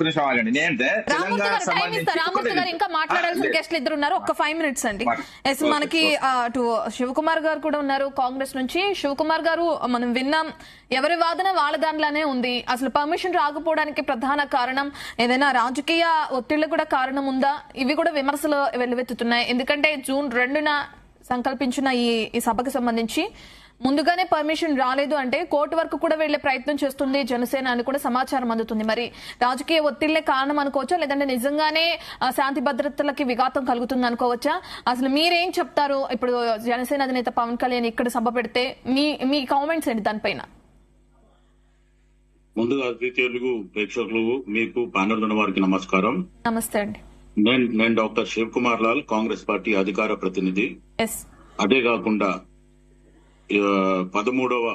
నిమిషం ఆగండి. నేనంటే రామూర్తి గారు టైం ఇస్తా. రామూర్తి గారు ఇంకా మాట్లాడాల్సిన గెస్ట్లు ఇద్దరు ఉన్నారు. ఒక్క 5 minutes అండి. ఎస్, మనకి అటు శివకుమార్ గారు కూడా ఉన్నారు కాంగ్రెస్ నుంచి. శివకుమార్ గారు, మనం విన్నాం ఎవరి వాదన వాళ్ళ దాంట్లోనే ఉంది. అసలు పర్మిషన్ రాకపోవడానికి ప్రధాన కారణం ఏదైనా రాజకీయ ఒత్తిళ్లు కూడా కారణం ఉందా? ఇవి కూడా విమర్శలు వెల్లువెత్తుతున్నాయి. ఎందుకంటే జూన్ 2న సంకల్పించిన ఈ సభకు సంబంధించి ముందుగానే పర్మిషన్ రాలేదు అంటే కోర్టు వరకు కూడా వెళ్లే ప్రయత్నం చేస్తుంది జనసేన అని కూడా సమాచారం అందుతుంది. మరి రాజకీయ ఒత్తిళ్లే కారణం అనుకోవచ్చా, లేదంటే నిజంగానే శాంతి భద్రతలకి విఘాతం కలుగుతుంది అనుకోవచ్చా? అసలు మీరేం చెప్తారు? ఇప్పుడు జనసేన అధినేత పవన్ కళ్యాణ్ ఇక్కడ సభ పెడితే మీ కామెంట్స్ ఏంటి దానిపైన? ముందుగా తెలుగు ప్రేక్షకులు, మీకు ప్యానెల్ ఉన్న వారికి నమస్కారం. నమస్తే అండి. నేను డాక్టర్ శివ్ కుమార్ లాల్, కాంగ్రెస్ పార్టీ అధికార ప్రతినిధి. అదే కాకుండా 13వ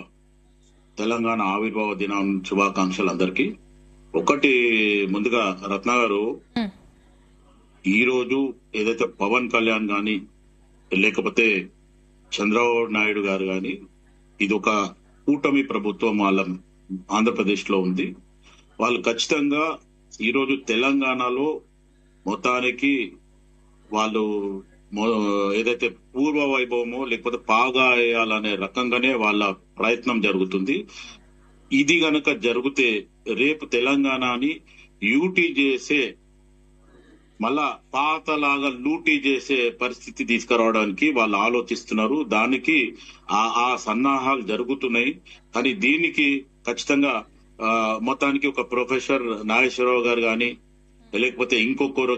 తెలంగాణ ఆవిర్భావ దినం శుభాకాంక్షలు అందరికీ. ఒకటి ముందుగా రత్న గారు, ఈ రోజు ఏదైతే పవన్ కళ్యాణ్ గాని లేకపోతే చంద్రబాబు నాయుడు గారు గాని, ఇది ఒక కూటమి ప్రభుత్వం వాళ్ళ ఆంధ్రప్రదేశ్ లో ఉంది. వాళ్ళు ఖచ్చితంగా ఈరోజు తెలంగాణలో మొత్తానికి వాళ్ళు ఏదైతే పూర్వ వైభవమో లేకపోతే పాగా వేయాలనే రకంగానే వాళ్ళ ప్రయత్నం జరుగుతుంది. ఇది గనక జరిగితే రేపు తెలంగాణని యూటీ చేసే, మళ్ళా పాతలాగా లూటీ చేసే పరిస్థితి తీసుకురావడానికి వాళ్ళు ఆలోచిస్తున్నారు. దానికి ఆ సన్నాహాలు జరుగుతున్నాయి. కానీ దీనికి ఖచ్చితంగా మొత్తానికి ఒక ప్రొఫెసర్ నాగేశ్వరరావు గారు గాని లేకపోతే ఇంకొకరు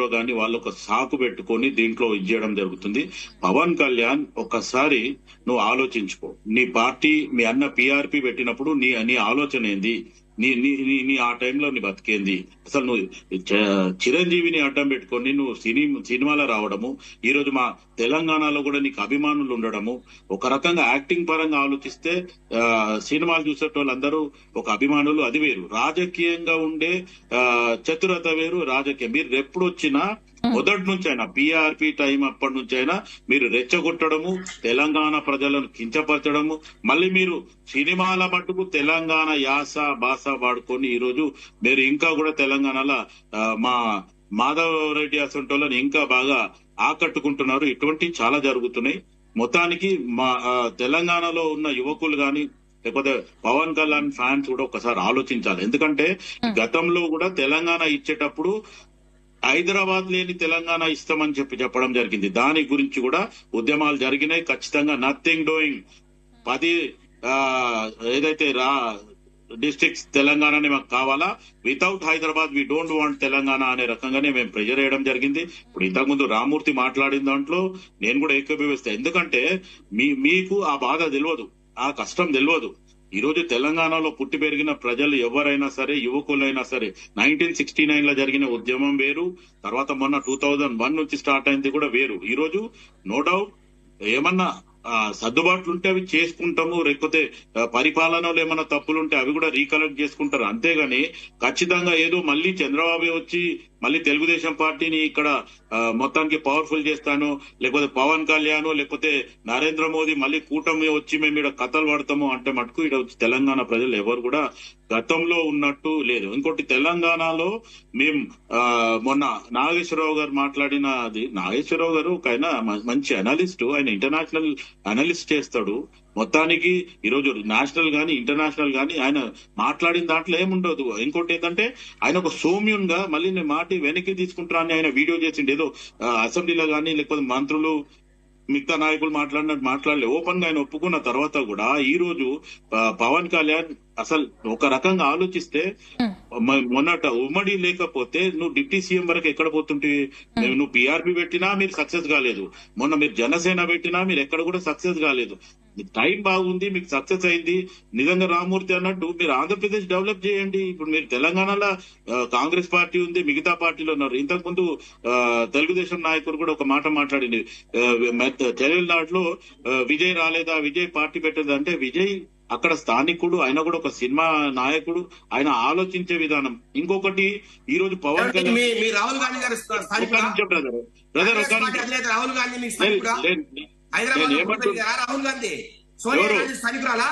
గాని వాళ్ళు ఒక సాకు పెట్టుకొని దీంట్లో ఇచ్చేయడం జరుగుతుంది. పవన్ కళ్యాణ్ ఒకసారి నువ్వు ఆలోచించుకో. నీ పార్టీ, మీ అన్న పిఆర్పి పెట్టినప్పుడు నీ ఆలోచన ఏంది? నీ ఆ టైంలో నీ బతికేంది? అసలు నువ్వు చిరంజీవిని అడ్డం పెట్టుకొని నువ్వు సినిమాలో రావడము, ఈ రోజు మా తెలంగాణలో కూడా నీకు అభిమానులు ఉండడము, ఒక రకంగా యాక్టింగ్ పరంగా ఆలోచిస్తే సినిమాలు చూసేటోళ్ళందరూ ఒక అభిమానులు, అది వేరు. రాజకీయంగా ఉండే చతురత వేరు, రాజకీయం. మీరు ఎప్పుడు వచ్చినా మొదటి నుంచి అయినా పిఆర్పి టైం అప్పటి నుంచి అయినా మీరు రెచ్చగొట్టడము, తెలంగాణ ప్రజలను కించపరచడము, మళ్ళీ మీరు సినిమాల మట్టుకు తెలంగాణ యాస భాష వాడుకొని ఈరోజు మీరు ఇంకా కూడా తెలంగాణలో మా మాధవ్ రెడ్డి అసంటోళ్ళని ఇంకా బాగా ఆకట్టుకుంటున్నారు. ఇటువంటివి చాలా జరుగుతున్నాయి. మొత్తానికి మా తెలంగాణలో ఉన్న యువకులు గాని లేకపోతే పవన్ కళ్యాణ్ ఫ్యాన్స్ కూడా ఒకసారి ఆలోచించాలి. ఎందుకంటే గతంలో కూడా తెలంగాణ ఇచ్చేటప్పుడు హైదరాబాద్ లేని తెలంగాణ ఇస్తామని చెప్పడం జరిగింది. దాని గురించి కూడా ఉద్యమాలు జరిగినాయి. ఖచ్చితంగా నథింగ్ డూయింగ్ 10 ఏదైతే డిస్ట్రిక్ట్స్ తెలంగాణని మాకు కావాలా, without Hyderabad we don't want Telangana అనే రకంగానే మేము ప్రెజర్ వేయడం జరిగింది. ఇప్పుడు ఇంతకుముందు రామూర్తి మాట్లాడిన దాంట్లో నేను కూడా ఏకీభవిస్తాను. ఎందుకంటే మీకు ఆ బాధ తెలియదు, ఆ కష్టం తెలియదు. ఈ రోజు తెలంగాణలో పుట్టి పెరిగిన ప్రజలు ఎవరైనా సరే, యువకులైనా సరే, 1969 లో జరిగిన ఉద్యమం వేరు, తర్వాత మొన్న 2001 నుంచి స్టార్ట్ అయింది కూడా వేరు. ఈ రోజు నో డౌట్ ఏమన్నా సర్దుబాట్లు ఉంటే అవి చేసుకుంటాము, లేకపోతే పరిపాలనలో ఏమైనా తప్పులుంటే అవి కూడా రీకలెక్ట్ చేసుకుంటారు. అంతేగాని ఖచ్చితంగా ఏదో మళ్ళీ చంద్రబాబు వచ్చి మళ్ళీ తెలుగుదేశం పార్టీని ఇక్కడ మొత్తానికి పవర్ఫుల్ చేస్తాను, లేకపోతే పవన్ కళ్యాణ్ లేకపోతే నరేంద్ర మోదీ మళ్ళీ కూటమి వచ్చి మేము ఇక్కడ కథలు పడతాము అంటే మటుకు ఇక్కడ తెలంగాణ ప్రజలు ఎవరు కూడా గతంలో ఉన్నట్టు లేదు. ఇంకోటి, తెలంగాణలో మేము మొన్న నాగేశ్వరరావు గారు మాట్లాడినది, నాగేశ్వరరావు గారు ఒక ఆయన మంచి అనలిస్ట్, ఆయన ఇంటర్నేషనల్ అనలిస్ట్ చేస్తాడు. మొత్తానికి ఈరోజు నేషనల్ గాని ఇంటర్నేషనల్ గాని ఆయన మాట్లాడిన దాంట్లో ఏముండదు. ఇంకోటి ఏంటంటే ఆయన ఒక సౌమ్యున్ గా మళ్ళీ నేను మాట వెనక్కి తీసుకుంటారా అని ఆయన వీడియో చేసిండు. ఏదో అసెంబ్లీలో గానీ లేకపోతే మంత్రులు మిగతా నాయకులు మాట్లాడినట్టు మాట్లాడలే. ఓపెన్ గా ఆయన ఒప్పుకున్న తర్వాత కూడా ఈ రోజు పవన్ కళ్యాణ్ అసలు ఒక రకంగా ఆలోచిస్తే మొన్నట ఉమ్మడి లేకపోతే నువ్వు డిప్యూటీ సీఎం వరకు ఎక్కడ పోతుంటే, నువ్వు పిఆర్పి పెట్టినా మీరు సక్సెస్ కాలేదు, మొన్న మీరు జనసేన పెట్టినా మీరు ఎక్కడ కూడా సక్సెస్ కాలేదు. టైం బాగుంది, మీకు సక్సెస్ అయింది. నిజంగా రామూర్తి అన్నట్టు మీరు ఆంధ్రప్రదేశ్ డెవలప్ చేయండి. ఇప్పుడు మీరు తెలంగాణలో కాంగ్రెస్ పార్టీ ఉంది, మిగతా పార్టీలు ఉన్నారు. ఇంతకు ముందు తెలుగుదేశం నాయకులు కూడా ఒక మాట మాట్లాడింది, తమిళనాడులో విజయ్ రాలేదా, విజయ్ పార్టీ పెట్టేది అంటే, విజయ్ అక్కడ స్థానికుడు, ఆయన కూడా ఒక సినిమా నాయకుడు, ఆయన ఆలోచించే విధానం. ఇంకొకటి, ఈ రోజు పవన్ కళ్యాణ్ రాహుల్ గాంధీ గారు రాహుల్ గాంధీ రాహుల్ గాంధీ సోనియా గాంధీ స్థానికురాలా?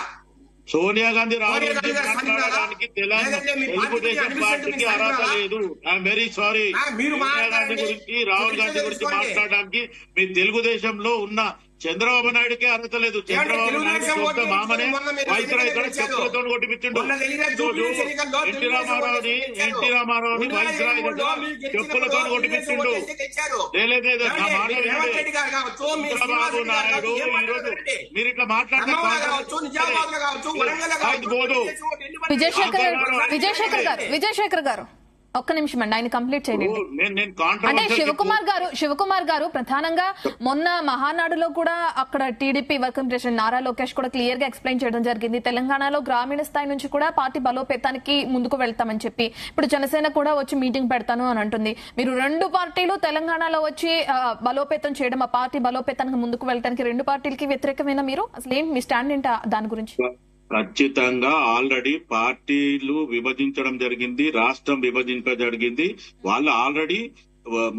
సోనియా గాంధీ రాహుల్ సోనియా గాంధీ గాంధీ గారు మాట్లాడడానికి లేదంటే మీ తెలుగుదేశం పార్టీకి పార్టీకి అడ్మిషన్ అర్హత సరిగ్గా లేదు. I'm very sorry. మీరు సోనియా గాంధీ మాట్లాడండి. గురించి రాహుల్ గాంధీ గురించి తెలుసుకోండి. మాట్లాడడానికి మీ తెలుగుదేశంలో ఉన్న చంద్రబాబు నాయుడుకే అర్హత లేదు. చంద్రబాబు నాయుడు తెలుగుదేశం సొంత ఓటు మామనే మొన్న మీరు వైస్రాయ్ ఇక్కడ ఎన్నికలు చెప్పులతో కొట్టిపించిండు. మొన్న జరిగిన జూబ్లీస్ ఎన్నికల్లో ఎన్టీ తెలుగుదేశం రామారావుని వైస్రాయ్ చెప్పులతో కొట్టిపించిండు. లేదు నా మాట వినండి. చంద్రబాబు నాయుడు ఈరోజు మీరు ఇట్లా విజయశేఖర్ గారు ఒక్క నిమిషం అండి, ఆయన కంప్లీట్ చేయండి. నేను అంటే శివకుమార్ గారు ప్రధానంగా మొన్న మహానాడులో కూడా అక్కడ TDP working president Nara Lokesh కూడా క్లియర్ గా ఎక్స్ప్లెయిన్ చేయడం జరిగింది. తెలంగాణలో గ్రామీణ స్థాయి నుంచి కూడా పార్టీ బలోపేతానికి ముందుకు వెళ్తామని చెప్పి ఇప్పుడు జనసేన కూడా వచ్చి మీటింగ్ పెడతాను అని అంటుంది. మీరు రెండు పార్టీలు తెలంగాణలో వచ్చి బలోపేతం చేయడం, ఆ పార్టీ బలోపేతానికి ముందుకు వెళ్ళడానికి రెండు పార్టీలకి వ్యతిరేకమైన మీరు అసలు ఏం మీ స్టాండ్ ఏంటా దాని గురించి? ఖచ్చితంగా ఆల్రెడీ పార్టీలు విభజించడం జరిగింది, రాష్ట్రం విభజించడం జరిగింది. వాళ్ళు ఆల్రెడీ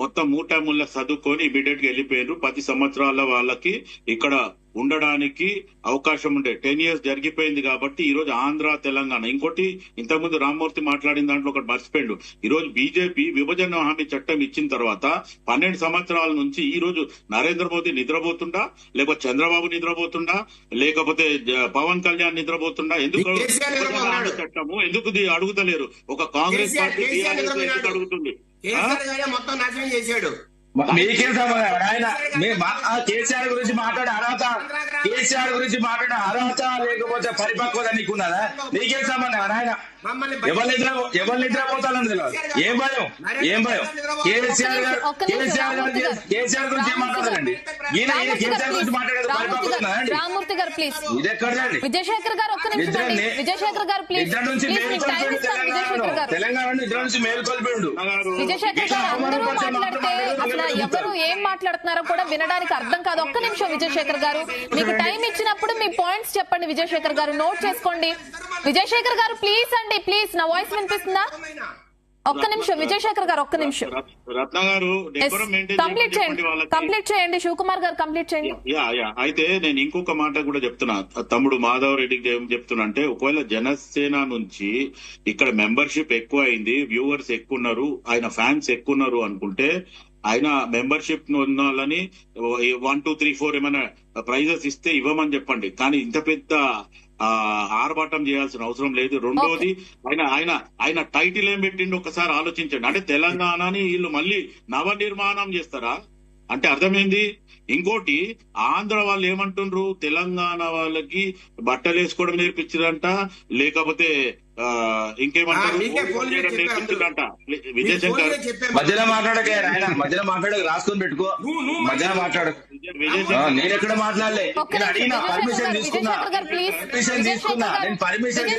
మొత్తం మూటముళ్ళ చదువుకొని ఇమీడియట్ గా వెళ్ళిపోయారు. 10 సంవత్సరాల వాళ్ళకి ఇక్కడ ఉండడానికి అవకాశం ఉండే 10 years జరిగిపోయింది. కాబట్టి ఈ రోజు ఆంధ్ర తెలంగాణ ఇంకోటి ఇంతకుముందు రామ్మూర్తి మాట్లాడిన దాంట్లో ఒకటి మర్చిపోయిండు. ఈ రోజు బీజేపీ విభజన హామీ చట్టం ఇచ్చిన తర్వాత 12 సంవత్సరాల నుంచి ఈ రోజు నరేంద్ర మోదీ నిద్రపోతుండా, లేకపోతే చంద్రబాబు నిద్రపోతుండా, లేకపోతే పవన్ కళ్యాణ్ నిద్రపోతుండా? ఎందుకు విభజన హామీ చట్టము ఎందుకు అడుగుతలేరు? ఒక కాంగ్రెస్ పార్టీ ఎందుకు అడుగుతుంది? మొత్తం నాశనం చేశాడు. మీకేం సంబంధం? ఆయన కేసీఆర్ గురించి మాట్లాడే అర్హత, కేసీఆర్ గురించి మాట్లాడే అర్హత లేకపోతే పరిపక్వత నీకున్నదా? నీకేం సంబంధం? ఆయన ఎవరు నిద్రపోతానని తెలియదు. ఏం భయం? కేసీఆర్ గురించి ఏం మాట్లాడాలండి? ఈయన కేసీఆర్ గురించి మాట్లాడేది పరిపక్వత రామ్మూర్తి గారు ప్లీజ్. ఇది ఎక్కడండి? విజయశేఖర్ గారు ఒక్క నిమిషం. విజయశేఖర్ గారు ప్లీజ్. నిద్ర నుంచి తెలంగాణ నిద్ర నుంచి మేల్కొల్పిండు. విజయశేఖర్ గారు అందరూ మాట్లాడితే అసలు ఎవరు ఏం మాట్లాడుతున్నారో కూడా వినడానికి అర్థం కాదు. ఒక్క నిమిషం విజయశేఖర్ గారు, మీకు టైం ఇచ్చినప్పుడు మీ పాయింట్స్ చెప్పండి. విజయశేఖర్ గారు నోట్ చేసుకోండి. విజయశేఖర్ గారు ప్లీజ్ అండి, ప్లీజ్. నా వాయిస్ వినిపిస్తుందా? ఒక్క నిమిషం విజయశేఖర్ గారు, ఒక్క నిమిషం. రత్న గారు కంప్లీట్ చేయండి. శివకుమార్ గారు కంప్లీట్ చేయండి. అయితే నేను ఇంకొక మాట కూడా చెప్తున్నా. తమ్ముడు మాధవ్ రెడ్డికి ఏం చెప్తున్నా అంటే, ఒకవేళ జనసేన నుంచి ఇక్కడ మెంబర్షిప్ ఎక్కువ అయింది, వ్యూవర్స్ ఎక్కువ ఉన్నారు, ఆయన ఫ్యాన్స్ ఎక్కువ ఉన్నారు అనుకుంటే ఆయన మెంబర్షిప్ ఉన్న వాళ్ళని 1, 2, 3, 4 ఏమైనా ప్రైజెస్ ఇస్తే ఇవ్వమని చెప్పండి. కానీ ఇంత పెద్ద ఆర్భాటం చేయాల్సిన అవసరం లేదు. రెండోది ఆయన టైటిల్ ఏం పెట్టిండి ఒకసారి ఆలోచించండి. అంటే తెలంగాణని వీళ్ళు మళ్ళీ నవనిర్మాణం చేస్తారా అంటే అర్థమైంది. ఇంకోటి ఆంధ్ర వాళ్ళు ఏమంటుండ్రు, తెలంగాణ వాళ్ళకి బట్టలు వేసుకోవడం నేర్పించారంట, లేకపోతే ఇంకేమంటారు నేర్పించారంట. విజయశంకర్ మధ్యలో మాట్లాడక ఆయన మధ్యలో మాట్లాడక రాసుకొని పెట్టుకో. మధ్యలో మాట్లాడక నేను ఎక్కడ మాట్లాడలే. నేను అడిగిన పర్మిషన్ తీసుకున్నా నేను పర్మిషన్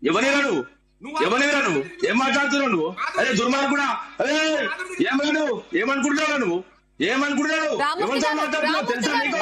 ఎవరిరా నువ్వు ఏం మాట్లాడుతున్నావు నువ్వు? అరే దుర్మార్గుడా, ఏమనుకుంటున్నావు నువ్వు? ఏమనుకుంటున్నావు? ఎవరితో మాట్లాడుతున్నావు తెలుసా నీకు?